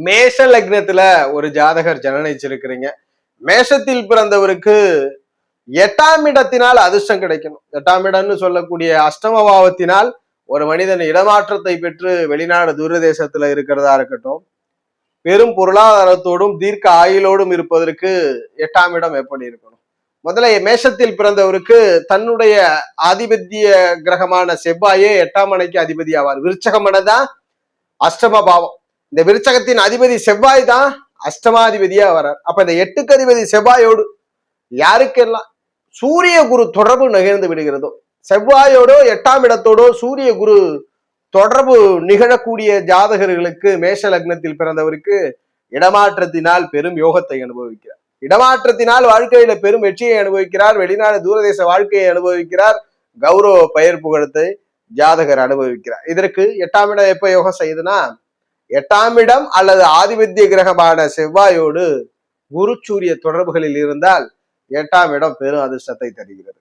மேஷ லக்னத்துல ஒரு ஜாதகர் ஜனனிச்சிருக்கிறீங்க. மேஷத்தில் பிறந்தவருக்கு 8ஆம் இடத்தினால் அதிர்ஷ்டம் கிடைக்கணும். 8ஆம் இடம்னு சொல்லக்கூடிய அஷ்டம பாவத்தினால் ஒரு மனிதன் இடமாற்றத்தை பெற்று வெளிநாடு தூரதேசத்துல இருக்கிறதா இருக்கட்டும், பெரும் பொருளாதாரத்தோடும் தீர்க்க ஆயுளோடும் இருப்பதற்கு 8ஆம் இடம் எப்படி இருக்கணும்? முதல்ல மேஷத்தில் பிறந்தவருக்கு தன்னுடைய ஆதிபத்திய கிரகமான செவ்வாயே 8ஆம் மனைக்கு அதிபதி ஆவார். விருச்சக மனைதான் அஷ்டம பாவம். இந்த விருச்சகத்தின் அதிபதி செவ்வாய் தான் அஷ்டமாதிபதியா வர்றார். அப்ப இந்த 8க்கு அதிபதி செவ்வாயோடு யாருக்கெல்லாம் சூரிய குரு தொடர்பு நிகழ்ந்து விடுகிறதோ, செவ்வாயோடோ 8ஆம் இடத்தோடோ சூரிய குரு தொடர்பு நிகழக்கூடிய ஜாதகர்களுக்கு மேஷ லக்னத்தில் பிறந்தவருக்கு இடமாற்றத்தினால் பெரும் யோகத்தை அனுபவிக்கிறார். இடமாற்றத்தினால் வாழ்க்கையில பெரும் வெற்றியை அனுபவிக்கிறார். வெளிநாடு தூரதேச வாழ்க்கையை அனுபவிக்கிறார். கௌரவ பெயர் புகழத்தை ஜாதகர் அனுபவிக்கிறார். இதற்கு 8ஆம் இடம் எப்ப யோகம் செய்யுதுன்னா, 8ஆம் இடம் அல்லது ஆதிபத்திய கிரகமான செவ்வாயோடு குரு சூரிய தொடர்புகளில் இருந்தால் 8ஆம் இடம் பெரும் அதிர்ஷ்டத்தை தருகிறது.